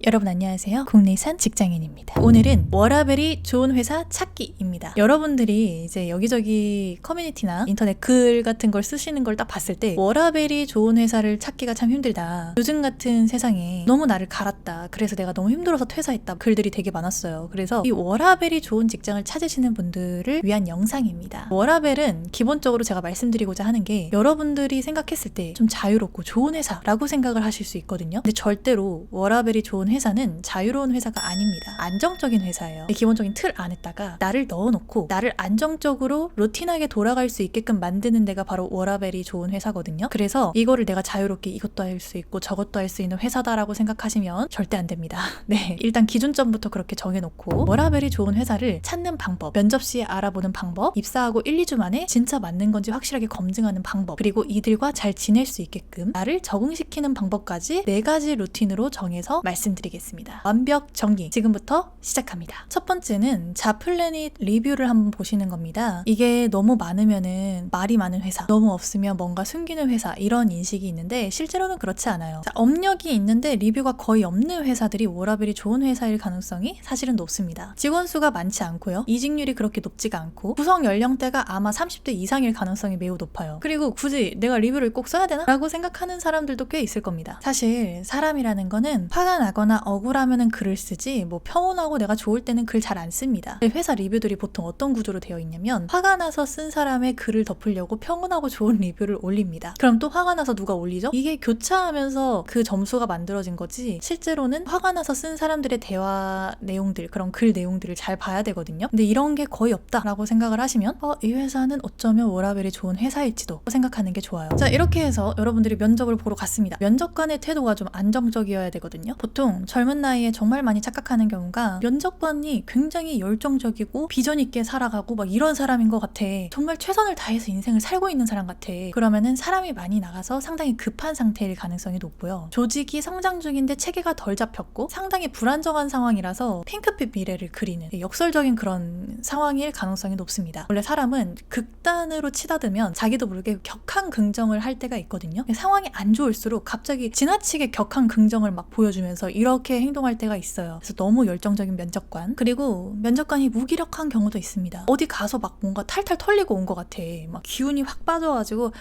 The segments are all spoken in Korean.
여러분 안녕하세요. 국내산 직장인입니다. 오늘은 워라밸이 좋은 회사 찾기입니다. 여러분들이 이제 여기저기 커뮤니티나 인터넷 글 같은 걸 쓰시는 걸 딱 봤을 때 워라밸이 좋은 회사를 찾기가 참 힘들다. 요즘 같은 세상에 너무 나를 갈았다. 그래서 내가 너무 힘들어서 퇴사했다. 글들이 되게 많았어요. 그래서 이 워라밸이 좋은 직장을 찾으시는 분들을 위한 영상입니다. 워라밸은 기본적으로 제가 말씀드리고자 하는 게 여러분들이 생각했을 때 좀 자유롭고 좋은 회사라고 생각을 하실 수 있거든요. 근데 절대로 워라밸이 좋은 회사는 자유로운 회사가 아닙니다. 안정적인 회사예요. 기본적인 틀 안에다가 나를 넣어놓고 나를 안정적으로 루틴하게 돌아갈 수 있게끔 만드는 데가 바로 워라밸이 좋은 회사거든요. 그래서 이거를 내가 자유롭게 이것도 할 수 있고 저것도 할 수 있는 회사다라고 생각하시면 절대 안 됩니다. 네, 일단 기준점부터 그렇게 정해놓고 워라밸이 좋은 회사를 찾는 방법, 면접 시에 알아보는 방법, 입사하고 1, 2주 만에 진짜 맞는 건지 확실하게 검증하는 방법, 그리고 이들과 잘 지낼 수 있게끔 나를 적응시키는 방법까지 4가지 루틴으로 정해서 말씀드리겠습니다. 완벽 정리 지금부터 시작합니다. 첫 번째는 자플래닛 리뷰를 한번 보시는 겁니다. 이게 너무 많으면은 말이 많은 회사, 너무 없으면 뭔가 숨기는 회사, 이런 인식이 있는데 실제로는 그렇지 않아요. 자, 업력이 있는데 리뷰가 거의 없는 회사들이 워라밸이 좋은 회사일 가능성이 사실은 높습니다. 직원 수가 많지 않고요. 이직률이 그렇게 높지가 않고 구성 연령대가 아마 30대 이상일 가능성이 매우 높아요. 그리고 굳이 내가 리뷰를 꼭 써야 되나? 라고 생각하는 사람들도 꽤 있을 겁니다. 사실 사람이라는 거는 화가 나거나 억울하면은 글을 쓰지 뭐 평온하고 내가 좋을 때는 글 잘 안 씁니다. 회사 리뷰들이 보통 어떤 구조로 되어 있냐면 화가 나서 쓴 사람의 글을 덮으려고 평온하고 좋은 리뷰를 올립니다. 그럼 또 화가 나서 누가 올리죠? 이게 교차하면서 그 점수가 만들어진 거지 실제로는 화가 나서 쓴 사람들의 대화 내용들, 그런 글 내용들을 잘 봐야 되거든요. 근데 이런 게 거의 없다라고 생각을 하시면 이 회사는 어쩌면 워라밸이 좋은 회사일지도 생각하는 게 좋아요. 자, 이렇게 해서 여러분들이 면접을 보러 갔습니다. 면접관의 태도가 좀 안정적이어야 되거든요. 보통 젊은 나이에 정말 많이 착각하는 경우가 면접관이 굉장히 열정적이고 비전 있게 살아가고 막 이런 사람인 것 같아. 정말 최선을 다해서 인생을 살고 있는 사람 같아. 그러면은 사람이 많이 나가서 상당히 급한 상태일 가능성이 높고요. 조직이 성장 중인데 체계가 덜 잡혔고 상당히 불안정한 상황이라서 핑크빛 미래를 그리는 역설적인 그런 상황일 가능성이 높습니다. 원래 사람은 극단으로 치닫으면 자기도 모르게 격한 긍정을 할 때가 있거든요. 상황이 안 좋을수록 갑자기 지나치게 격한 긍정을 막 보여주면서 이렇게 행동할 때가 있어요. 그래서 너무 열정적인 면접관, 그리고 면접관이 무기력한 경우도 있습니다. 어디 가서 막 뭔가 탈탈 털리고 온 것 같아. 막 기운이 확 빠져가지고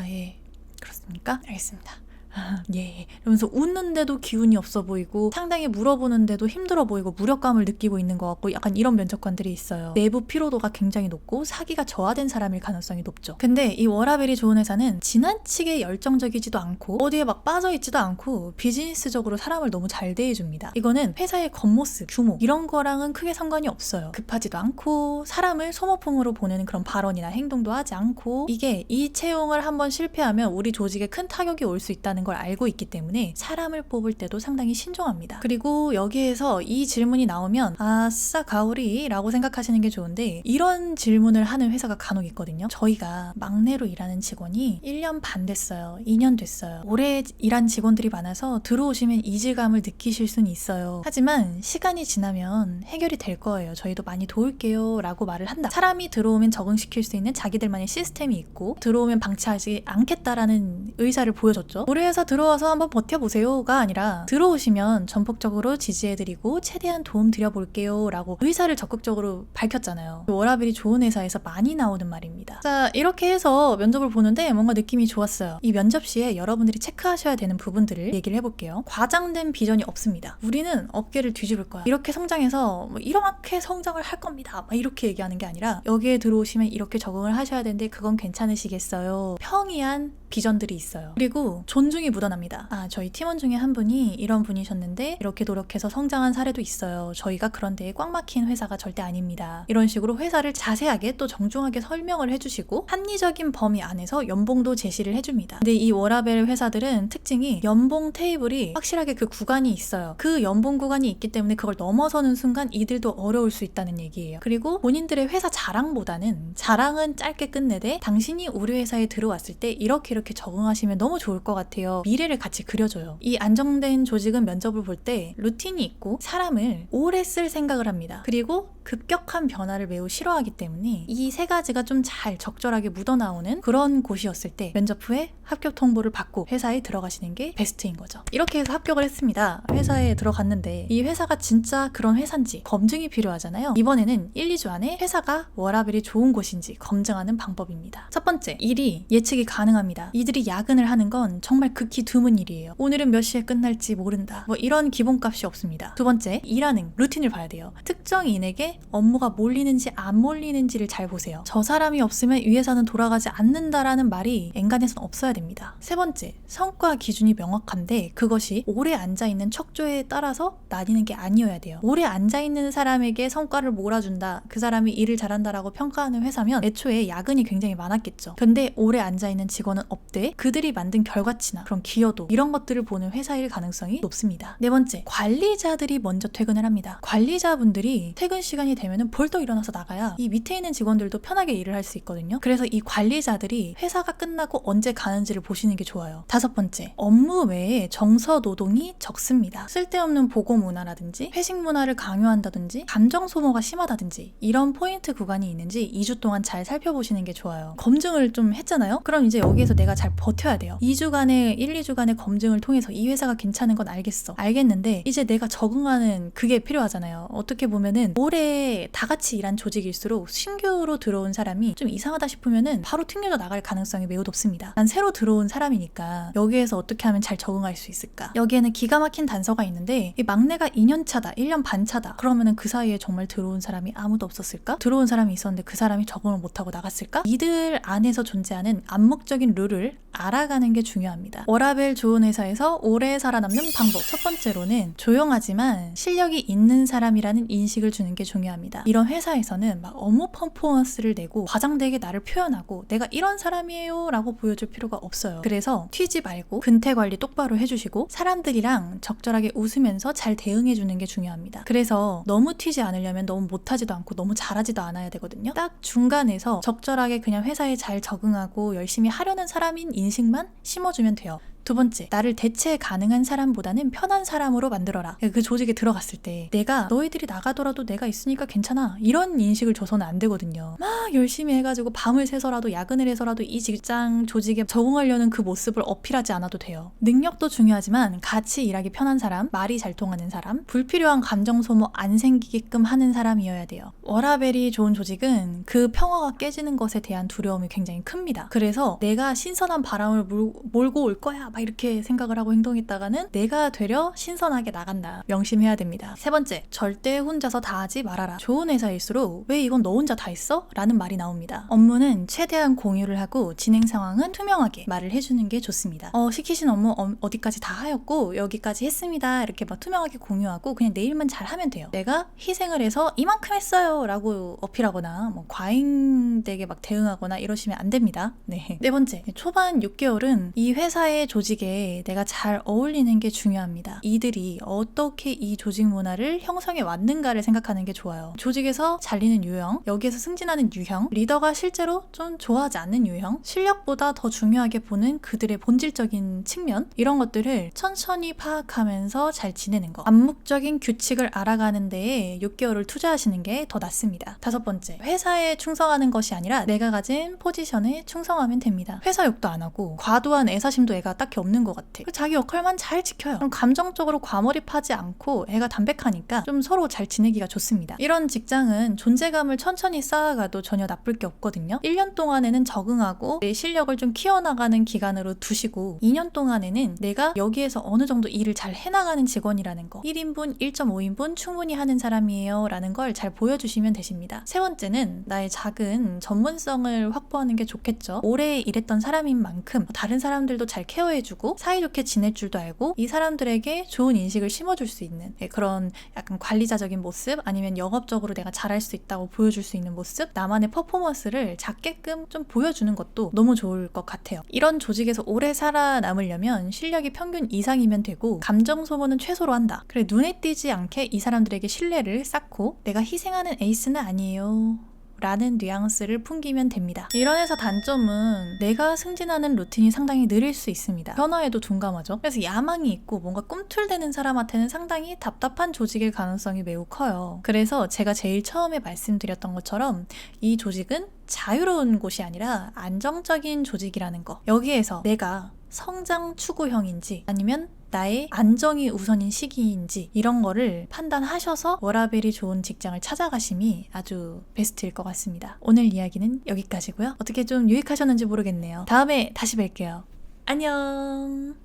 예, 그렇습니까? 알겠습니다. 예, 이러면서 웃는데도 기운이 없어 보이고 상당히 물어보는데도 힘들어 보이고 무력감을 느끼고 있는 것 같고 약간 이런 면접관들이 있어요. 내부 피로도가 굉장히 높고 사기가 저하된 사람일 가능성이 높죠. 근데 이 워라밸이 좋은 회사는 지나치게 열정적이지도 않고 어디에 막 빠져있지도 않고 비즈니스적으로 사람을 너무 잘 대해줍니다. 이거는 회사의 겉모습, 규모 이런 거랑은 크게 상관이 없어요. 급하지도 않고 사람을 소모품으로 보내는 그런 발언이나 행동도 하지 않고 이게 이 채용을 한번 실패하면 우리 조직에 큰 타격이 올 수 있다는 걸 알고 있기 때문에 사람을 뽑을 때도 상당히 신중합니다. 그리고 여기에서 이 질문이 나오면 아싸 가오리 라고 생각하시는 게 좋은데 이런 질문을 하는 회사가 간혹 있거든요. 저희가 막내로 일하는 직원이 1년 반 됐어요. 2년 됐어요. 오래 일한 직원들이 많아서 들어오시면 이질감을 느끼실 수는 있어요. 하지만 시간이 지나면 해결이 될 거예요. 저희도 많이 도울게요 라고 말을 한다. 사람이 들어오면 적응시킬 수 있는 자기들만의 시스템이 있고 들어오면 방치하지 않겠다라는 의사를 보여줬죠. 우리 회사 들어와서 한번 버텨보세요가 아니라 들어오시면 전폭적으로 지지해드리고 최대한 도움 드려볼게요 라고 의사를 적극적으로 밝혔잖아요. 워라밸이 좋은 회사에서 많이 나오는 말입니다. 자, 이렇게 해서 면접을 보는데 뭔가 느낌이 좋았어요. 이 면접 시에 여러분들이 체크하셔야 되는 부분들을 얘기를 해볼게요. 과장된 비전이 없습니다. 우리는 업계를 뒤집을 거야. 이렇게 성장해서 이렇게 성장을 할 겁니다. 막 이렇게 얘기하는 게 아니라 여기에 들어오시면 이렇게 적응을 하셔야 되는데 그건 괜찮으시겠어요? 평이한 비전들이 있어요. 그리고 존중이 묻어납니다. 저희 팀원 중에 한 분이 이런 분이셨는데 이렇게 노력해서 성장한 사례도 있어요. 저희가 그런 데에 꽉 막힌 회사가 절대 아닙니다. 이런 식으로 회사를 자세하게 또 정중하게 설명을 해주시고 합리적인 범위 안에서 연봉도 제시를 해줍니다. 근데 이 워라밸 회사들은 특징이 연봉 테이블이 확실하게 그 구간이 있어요. 그 연봉 구간이 있기 때문에 그걸 넘어서는 순간 이들도 어려울 수 있다는 얘기예요. 그리고 본인들의 회사 자랑보다는 자랑은 짧게 끝내되 당신이 우리 회사에 들어왔을 때 이렇게 적응하시면 너무 좋을 것 같아요 오히려 미래를 같이 그려줘요. 이 안정된 조직은 면접을 볼 때 루틴이 있고 사람을 오래 쓸 생각을 합니다. 그리고 급격한 변화를 매우 싫어하기 때문에 이 세 가지가 좀 잘 적절하게 묻어나오는 그런 곳이었을 때 면접 후에 합격 통보를 받고 회사에 들어가시는 게 베스트인 거죠. 이렇게 해서 합격을 했습니다. 회사에 들어갔는데 이 회사가 진짜 그런 회사인지 검증이 필요하잖아요. 이번에는 1, 2주 안에 회사가 워라밸이 좋은 곳인지 검증하는 방법입니다. 첫 번째, 일이 예측이 가능합니다. 이들이 야근을 하는 건 정말 극히 드문 일이에요. 오늘은 몇 시에 끝날지 모른다. 뭐 이런 기본값이 없습니다. 두 번째, 일하는 루틴을 봐야 돼요. 특정인에게 업무가 몰리는지 안 몰리는지를 잘 보세요. 저 사람이 없으면 이 회사는 돌아가지 않는다라는 말이 엔간에서는 없어야 됩니다. 세 번째, 성과 기준이 명확한데 그것이 오래 앉아있는 척조에 따라서 나뉘는 게 아니어야 돼요. 오래 앉아있는 사람에게 성과를 몰아준다, 그 사람이 일을 잘한다라고 평가하는 회사면 애초에 야근이 굉장히 많았겠죠. 근데 오래 앉아있는 직원은 없대. 그들이 만든 결과치나 그런 기여도 이런 것들을 보는 회사일 가능성이 높습니다. 네 번째, 관리자들이 먼저 퇴근을 합니다. 관리자분들이 퇴근 시간이 되면 벌떡 일어나서 나가야 이 밑에 있는 직원들도 편하게 일을 할 수 있거든요. 그래서 이 관리자들이 회사가 끝나고 언제 가는지를 보시는 게 좋아요. 다섯 번째, 업무 외에 정서 노동이 적습니다. 쓸데없는 보고 문화라든지 회식 문화를 강요한다든지 감정 소모가 심하다든지 이런 포인트 구간이 있는지 2주 동안 잘 살펴보시는 게 좋아요. 검증을 좀 했잖아요? 그럼 이제 여기에서 내가 잘 버텨야 돼요. 2주간의 1, 2주간의 검증을 통해서 이 회사가 괜찮은 건 알겠는데 이제 내가 적응하는 그게 필요하잖아요. 어떻게 보면은 오래 다 같이 일한 조직일수록 신규로 들어온 사람이 좀 이상하다 싶으면은 바로 튕겨져 나갈 가능성이 매우 높습니다. 난 새로 들어온 사람이니까 여기에서 어떻게 하면 잘 적응할 수 있을까? 여기에는 기가 막힌 단서가 있는데 이 막내가 2년 차다, 1년 반 차다. 그러면은 그 사이에 정말 들어온 사람이 아무도 없었을까? 들어온 사람이 있었는데 그 사람이 적응을 못하고 나갔을까? 이들 안에서 존재하는 암묵적인 룰을 알아가는 게 중요합니다. 워라밸 좋은 회사에서 오래 살아남는 방법. 첫 번째로는 조용하지만 실력이 있는 사람이라는 인식을 주는 게 중요합니다. 이런 회사에서는 막 업무 퍼포먼스를 내고 과장되게 나를 표현하고 내가 이런 사람이에요 라고 보여줄 필요가 없어요. 그래서 튀지 말고 근태 관리 똑바로 해주시고 사람들이랑 적절하게 웃으면서 잘 대응해주는 게 중요합니다. 그래서 너무 튀지 않으려면 너무 못하지도 않고 너무 잘하지도 않아야 되거든요. 딱 중간에서 적절하게 그냥 회사에 잘 적응하고 열심히 하려는 사람인 인식만 심어주면 돼요. 두 번째, 나를 대체 가능한 사람보다는 편한 사람으로 만들어라. 그 조직에 들어갔을 때 내가 너희들이 나가더라도 내가 있으니까 괜찮아 이런 인식을 줘서는 안 되거든요. 막 열심히 해가지고 밤을 새서라도 야근을 해서라도 이 직장 조직에 적응하려는 그 모습을 어필하지 않아도 돼요. 능력도 중요하지만 같이 일하기 편한 사람, 말이 잘 통하는 사람, 불필요한 감정 소모 안 생기게끔 하는 사람이어야 돼요. 워라밸이 좋은 조직은 그 평화가 깨지는 것에 대한 두려움이 굉장히 큽니다. 그래서 내가 신선한 바람을 몰고 올 거야 막 이렇게 생각을 하고 행동했다가는 내가 되려 신선하게 나간다. 명심해야 됩니다. 세 번째, 절대 혼자서 다 하지 말아라. 좋은 회사일수록 왜 이건 너 혼자 다 했어? 라는 말이 나옵니다. 업무는 최대한 공유를 하고 진행 상황은 투명하게 말을 해주는 게 좋습니다. 시키신 업무 어디까지 다 하였고 여기까지 했습니다. 이렇게 막 투명하게 공유하고 그냥 내 일만 잘 하면 돼요. 내가 희생을 해서 이만큼 했어요 라고 어필하거나 뭐 과잉되게 막 대응하거나 이러시면 안 됩니다. 네 번째, 초반 6개월은 이 회사의 조직에 내가 잘 어울리는 게 중요합니다. 이들이 어떻게 이 조직 문화를 형성해 왔는가를 생각하는 게 좋아요. 조직에서 잘리는 유형, 여기에서 승진하는 유형, 리더가 실제로 좀 좋아하지 않는 유형, 실력보다 더 중요하게 보는 그들의 본질적인 측면, 이런 것들을 천천히 파악하면서 잘 지내는 거. 암묵적인 규칙을 알아가는 데에 6개월을 투자하시는 게 더 낫습니다. 다섯 번째, 회사에 충성하는 것이 아니라 내가 가진 포지션에 충성하면 됩니다. 회사 욕도 안 하고 과도한 애사심도 애가 딱히 없는 것 같아. 자기 역할만 잘 지켜요. 그럼 감정적으로 과몰입하지 않고 애가 담백하니까 좀 서로 잘 지내기가 좋습니다. 이런 직장은 존재감을 천천히 쌓아가도 전혀 나쁠 게 없거든요. 1년 동안에는 적응하고 내 실력을 좀 키워나가는 기간으로 두시고 2년 동안에는 내가 여기에서 어느 정도 일을 잘 해나가는 직원이라는 거, 1인분, 1.5인분 충분히 하는 사람이에요 라는 걸 잘 보여주시면 되십니다. 세 번째는 나의 작은 전문성을 확보하는 게 좋겠죠. 오래 일했던 사람인 만큼 다른 사람들도 잘 케어해주고 사이좋게 지낼 줄도 알고 이 사람들에게 좋은 인식을 심어줄 수 있는 그런 약간 관리자적인 모습, 아니면 영업적으로 내가 잘할 수 있다고 보여줄 수 있는 모습, 나만의 퍼포먼스를 작게끔 좀 보여주는 것도 너무 좋을 것 같아요. 이런 조직에서 오래 살아남으려면 실력이 평균 이상이면 되고 감정 소모는 최소로 한다. 그래, 눈에 띄지 않게 이 사람들에게 신뢰를 쌓고 내가 희생하는 에이스는 아니에요 라는 뉘앙스를 풍기면 됩니다. 이런 회사 단점은 내가 승진하는 루틴이 상당히 느릴 수 있습니다. 변화에도 둔감하죠. 그래서 야망이 있고 뭔가 꿈틀대는 사람한테는 상당히 답답한 조직일 가능성이 매우 커요. 그래서 제가 제일 처음에 말씀드렸던 것처럼 이 조직은 자유로운 곳이 아니라 안정적인 조직이라는 거. 여기에서 내가 성장 추구형인지 아니면 나의 안정이 우선인 시기인지 이런 거를 판단하셔서 워라밸이 좋은 직장을 찾아가심이 아주 베스트일 것 같습니다. 오늘 이야기는 여기까지고요. 어떻게 좀 유익하셨는지 모르겠네요. 다음에 다시 뵐게요. 안녕.